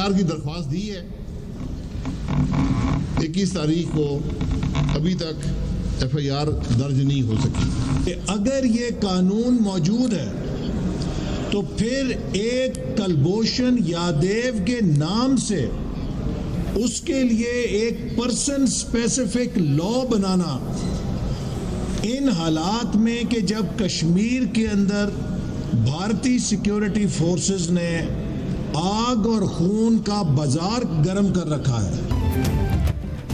FIR की दरख्वास्त दी है, 21 तारीख को अभी तक FIR दर्ज नहीं हो सकी। अगर ये कानून मौजूद है तो फिर एक कुलभूषण यादव के नाम से उसके लिए एक पर्सन स्पेसिफिक लॉ बनाना इन हालात में कि जब कश्मीर के अंदर भारतीय सिक्योरिटी फोर्सेस ने आग और खून का बाजार गर्म कर रखा है।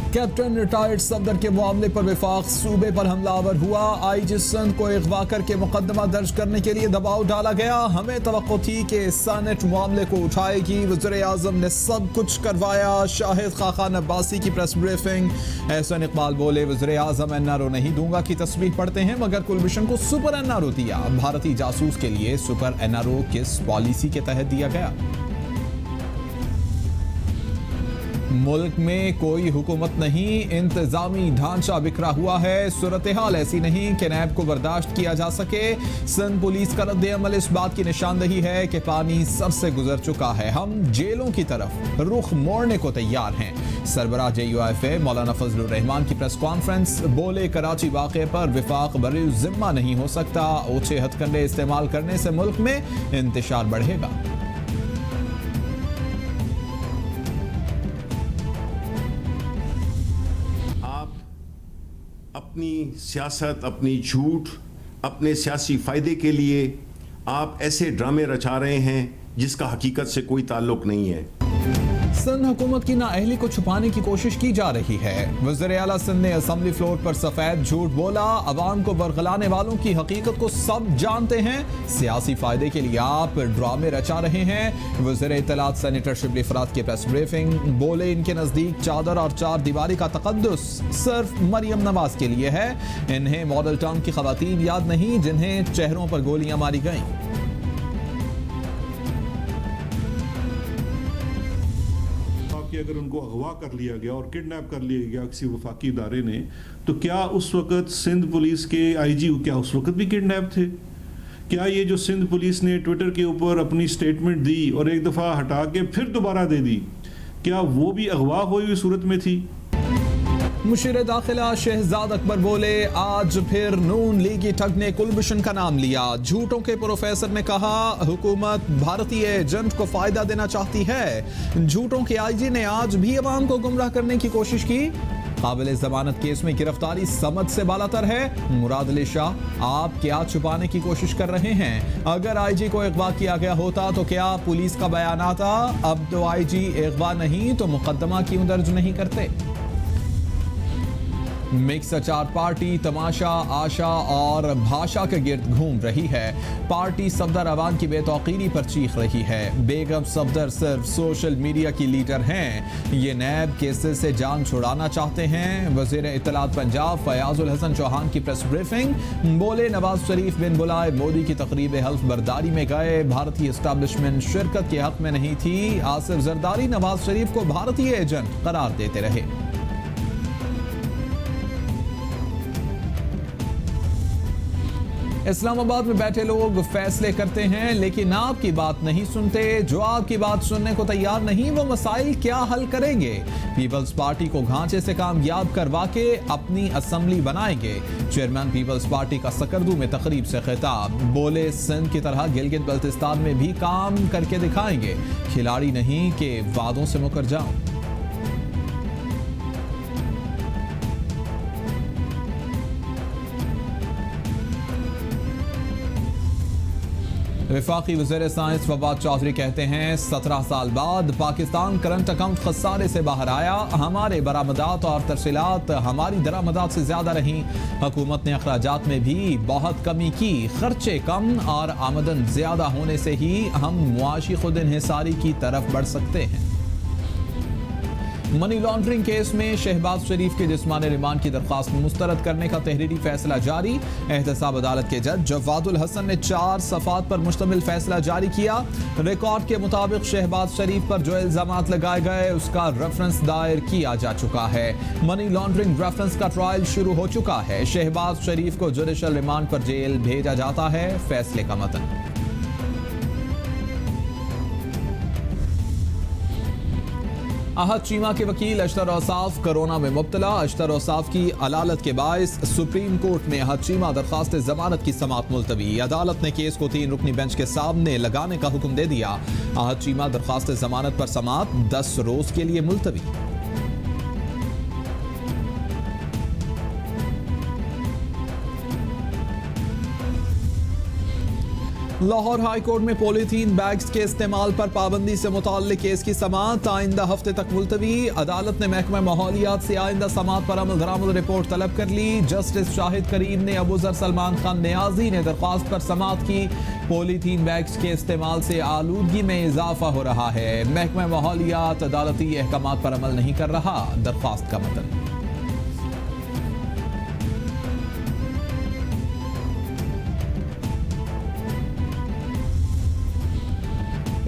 कैप्टन रिटायर्ड सफदर के मामले पर विफाक सूबे पर हमलावर हुआ। आईजी सिंध को अगवा करके मुकदमा दर्ज करने के लिए दबाव डाला गया। हमें तवक्को थी कि सेनेट मामले को उठाएगी। वज़ीर आज़म ने सब कुछ करवाया। शाहिद खाखान अब्बासी की प्रेस ब्रीफिंग। एहसन इकबाल बोले, वज़ीर आज़म NRO नहीं दूंगा की तस्वीर पढ़ते हैं मगर कुलभूषण को सुपर NRO दिया। भारतीय जासूस के लिए सुपर NRO किस पॉलिसी के तहत दिया गया? मुल्क में कोई हुकूमत नहीं, इंतजामी ढांचा बिखरा हुआ है। सूरत हाल ऐसी नहीं कि नैब को बर्दाश्त किया जा सके। सिंध पुलिस का रद्द-ए-अमल इस बात की निशानदही है कि पानी सर से गुजर चुका है। हम जेलों की तरफ रुख मोड़ने को तैयार हैं। सरबराह JUIFA मौलाना फजलुर रहमान की प्रेस कॉन्फ्रेंस। बोले, कराची वाक़े पर विफाक बरी जिम्मा नहीं हो सकता। ओछे हथकंडे इस्तेमाल करने से मुल्क में इंतशार बढ़ेगा। अपनी सियासत, अपनी झूठ, अपने सियासी फायदे के लिए आप ऐसे ड्रामे रचा रहे हैं जिसका हकीकत से कोई ताल्लुक नहीं है। सिंध हुकूमत की नाअहली को छुपाने की कोशिश की जा रही है। वज़ीर आला सिंध ने असेंबली फ्लोर पर सफेद झूठ बोला। अवाम को बरगलाने वालों की हकीकत को सब जानते हैं। सियासी फायदे के लिए आप ड्रामे रचा रहे हैं। वज़ीर इत्तलात सेनेटर शिबली फरात की प्रेस ब्रीफिंग। बोले, इनके नजदीक चादर और चार दीवारी का तकद्दुस सिर्फ मरियम नवाज के लिए है। इन्हें मॉडल टाउन की खवातीन याद नहीं जिन्हें चेहरों पर गोलियां मारी गईं। अगर उनको अगवा कर लिया गया और किडनैप कर लिया गया किसी वफाकी इदारे ने, तो क्या उस वक्त सिंध पुलिस के IG क्या उस वक्त भी किडनैप थे? क्या ये जो सिंध पुलिस ने ट्विटर के ऊपर अपनी स्टेटमेंट दी और एक दफ़ा हटा के फिर दोबारा दे दी, क्या वो भी अगवा हुई सूरत में थी? मुशीर दाखिला शहजाद अकबर बोले, आज फिर नून लीगी ठग ने कुलभूषण का नाम लिया। झूठों के प्रोफेसर ने कहा हुकूमत भारतीय एजेंट को फायदा देना चाहती है। झूठों के IG ने आज भी अवाम को गुमराह करने की कोशिश की। काबिल जमानत केस में गिरफ्तारी समझ से बालातर है। मुराद अली शाह, आप क्या छुपाने की कोशिश कर रहे हैं? अगर IG को अगवा किया गया होता तो क्या पुलिस का बयान आता? अब तो IG अगवा नहीं तो मुकदमा क्यों दर्ज नहीं करते? मिक्स अचार पार्टी तमाशा, आशा और भाषा के गिर्द घूम रही है। पार्टी सफदर अवान की बेतौकीरी पर चीख रही है। बेगम सफदर सिर्फ सोशल मीडिया की लीडर हैं। ये नैब केसेस से जान छुड़ाना चाहते हैं। वज़ीर इत्तलात पंजाब फयाजुल हसन चौहान की प्रेस ब्रीफिंग। बोले, नवाज शरीफ बिन बुलाए मोदी की तकरीब हल्फ बर्दारी में गए। भारतीय एस्टैब्लिशमेंट शिरकत के हक में नहीं थी। आसिफ जरदारी नवाज शरीफ को भारतीय एजेंट करार देते रहे। इस्लामाबाद में बैठे लोग फैसले करते हैं लेकिन आपकी बात नहीं सुनते। जो आपकी बात सुनने को तैयार नहीं वो मसाइल क्या हल करेंगे? पीपल्स पार्टी को घांचे से कामयाब करवा के अपनी असेंबली बनाएंगे। चेयरमैन पीपल्स पार्टी का सकरदू में तकरीब से खिताब। बोले, सिंध की तरह गिलगित बल्तिस्तान में भी काम करके दिखाएंगे। खिलाड़ी नहीं कि वादों से मुकर जाऊं। वफाकी वज़ीर साइंस फवाद चौधरी कहते हैं 17 साल बाद पाकिस्तान करंट अकाउंट खसारे से बाहर आया। हमारे बरामदात और तरसीलात हमारी दरामदात से ज्यादा रहीं। हुकूमत ने अखराजात में भी बहुत कमी की। खर्चे कम और आमदन ज्यादा होने से ही हम मुआशी खुद इन्हिसारी की तरफ बढ़ सकते हैं। मनी लॉन्ड्रिंग केस में शहबाज शरीफ के जिस्मानी रिमांड की दरख्वास्त मुस्तरद करने का तहरीरी फैसला जारी। एहतसाब अदालत के जज जवादुल हसन ने 4 सफ़ात पर मुश्तमिल फैसला जारी किया। रिकॉर्ड के मुताबिक शहबाज शरीफ पर जो इल्जामात लगाए गए उसका रेफरेंस दायर किया जा चुका है। मनी लॉन्ड्रिंग रेफरेंस का ट्रायल शुरू हो चुका है। शहबाज शरीफ को जुडिशल रिमांड पर जेल भेजा जाता है। फैसले का मतन। अहद चीमा के वकील अशतर औसाफ कोरोना में मुब्तला। अशतर औसाफ की अदालत के बायस सुप्रीम कोर्ट में अहद चीमा दरख्वास्त जमानत की समाअत मुलतवी। अदालत ने केस को 3 रुकनी बेंच के सामने लगाने का हुक्म दे दिया। अहद चीमा दरख्वास्त जमानत पर समाअत 10 रोज के लिए मुलतवी। लाहौर हाई कोर्ट में पॉलीथीन बैग्स के इस्तेमाल पर पाबंदी से मुताल्लिक केस की समाअत आइंदा हफ्ते तक मुलतवी। अदालत ने महकमा माहौलियात से आइंदा समाअत पर अमल दरामद रिपोर्ट तलब कर ली। जस्टिस शाहिद करीम ने अबू जर सलमान खान नियाजी ने दरख्वास्त पर समाअत की। पॉलीथीन बैग्स के इस्तेमाल से आलूदगी में इजाफा हो रहा है। महकमा माहौलियात अदालती अहकामात पर अमल नहीं कर रहा। दरख्वास्त का मतन।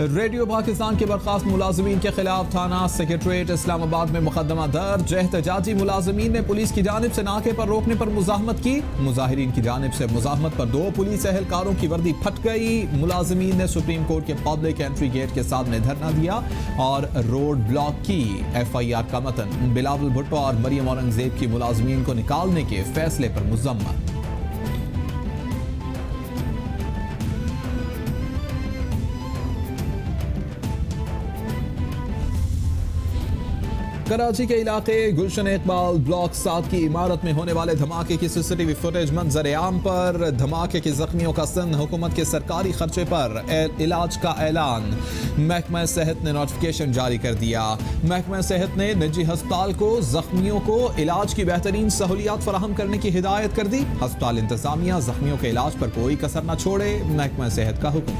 रेडियो पाकिस्तान के बर्खास्त मुलाजमीन के खिलाफ थाना सेक्रेटरीट इस्लामाबाद में मुकदमा दर्ज। एहतजाजी मुलाजमीन ने पुलिस की जानिब से नाके पर रोकने पर मुजाहमत की। मुजाहिरीन की जानिब से मुजाहमत पर 2 पुलिस एहलकारों की वर्दी फट गई। मुलाजमीन ने सुप्रीम कोर्ट के पब्लिक एंट्री गेट के सामने धरना दिया और रोड ब्लॉक की। FIR का मतन। बिलावल भुट्टो और मरियम औरंगजेब की मुलाजमीन को निकालने के फैसले पर मुजम्मत। कराची के इलाके गुलशन इकबाल ब्लॉक 7 की इमारत में होने वाले धमाके की CCTV फुटेज मंजर आम पर। धमाके के जख्मियों का सिंध हुकूमत के सरकारी खर्चे पर इलाज का ऐलान। महकमा सेहत ने नोटिफिकेशन जारी कर दिया। महकमा सेहत ने निजी अस्पताल को जख्मियों को इलाज की बेहतरीन सहूलियात फराहम करने की हिदायत कर दी। अस्पताल इंतजामिया जख्मियों के इलाज पर कोई कसर न छोड़े। महकमा सेहत का हुक्म।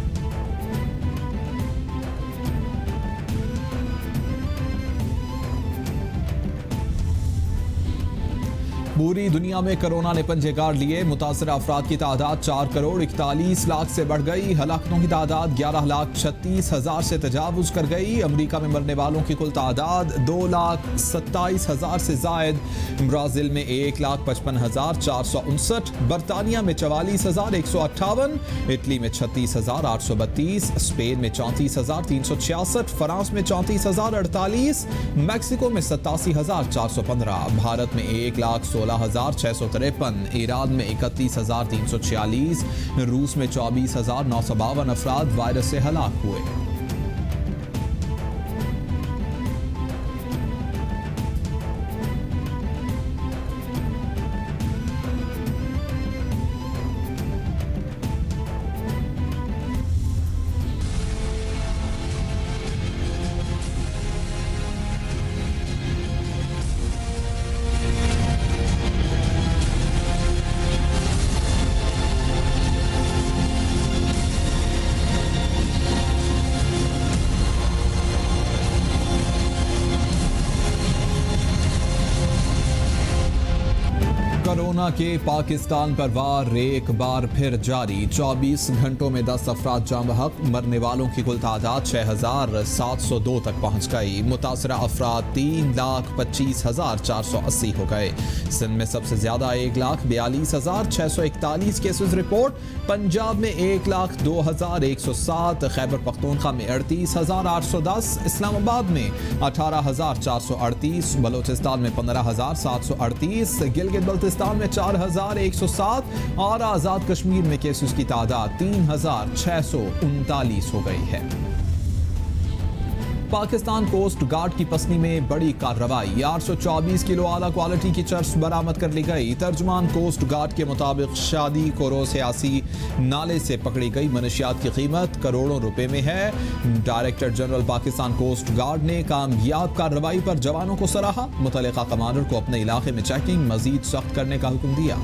पूरी दुनिया में कोरोना ने पंजे गाड़ लिए। मुतासर अफराद की तादाद 4 करोड़ 41 लाख से बढ़ गई। हलाकतों की तादाद 11,36,000 से तजावुज कर गई। अमेरिका में मरने वालों की कुल तादाद 2,27,000 से जायद। ब्राजील में 1,55,459। बरतानिया में 44,158। इटली में 36,832। स्पेन में 34,366। फ्रांस में 34,048। मैक्सिको में 87,415। भारत में 1,16,653। ईरान में 31,346। रूस में 24,952 अफराद वायरस से हलाक हुए। कोरोना के पाकिस्तान पर वार एक बार फिर जारी। 24 घंटों में 10 अफराद जाँ बहक। मरने वालों की कुल तादाद 6,702 तक पहुँच गई। मुतासरा अफराद 3,25,480 हो गए। सिंध में सबसे ज़्यादा 1,42,641 केसेस रिपोर्ट। पंजाब में 1,02,107। खैबर पख्तूनख्वा में 38,810। इस्लामाबाद में 18,438। बलोचिस्तान में 15,738। गिलगित बल्तिस्तान में 4,107 और आज़ाद कश्मीर में केसेस की तादाद 3,639 हो गई है। पाकिस्तान कोस्ट गार्ड की पसनी में बड़ी कार्रवाई। 824 किलो आला क्वालिटी की चर्स बरामद कर ली गई। तर्जुमान कोस्ट गार्ड के मुताबिक शादी कोरो सियासी नाले से पकड़ी गई मनशियात की कीमत करोड़ों रुपए में है। Director general Pakistan coast guard ने कामयाब कार्रवाई पर जवानों को सराहा। मुतल्लिका कमांडर को अपने इलाके में चेकिंग मजीद सख्त करने का हुक्म दिया।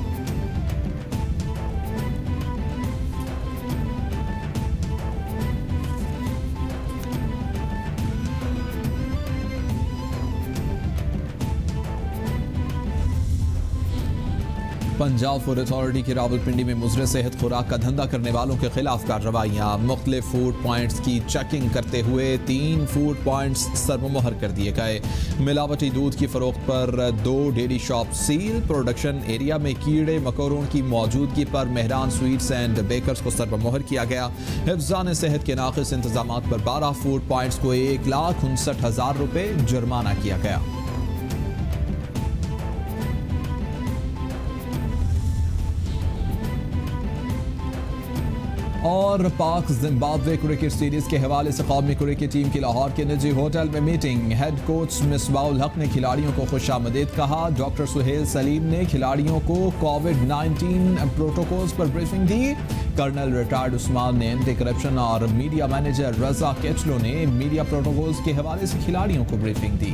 पंजाब फूड अथॉरिटी की रावलपिंडी में मुजरे सेहत खुराक का धंधा करने वालों के खिलाफ कार्रवाइयां। मुख्तलिफ फूड पॉइंट्स की चेकिंग करते हुए 3 फूड पॉइंट्स सरबमोहर कर दिए गए। मिलावटी दूध की फरोख्त पर 2 dairy shop seal. Production area में कीड़े मकोड़ों की मौजूदगी पर मेहरान स्वीट्स एंड बेकर्स को सरबमोहर किया गया। हिफ्ज़ान सेहत के नाक़िस इंतजाम पर 12 फूड पॉइंट्स को 1,59,000 रुपये जुर्माना किया गया। और पाक जिम्बाब्वे क्रिकेट सीरीज के हवाले से कौमी क्रिकेट टीम की लाहौर के निजी होटल में मीटिंग। हेड कोच मिसबाउल हक ने खिलाड़ियों को खुशामदीद कहा। डॉक्टर सुहेल सलीम ने खिलाड़ियों को कोविड-19 प्रोटोकॉल्स पर ब्रीफिंग दी। कर्नल रिटायर्ड उस्मान ने एंटी करप्शन और मीडिया मैनेजर रजा केचलो ने मीडिया प्रोटोकॉल्स के हवाले से खिलाड़ियों को ब्रीफिंग दी।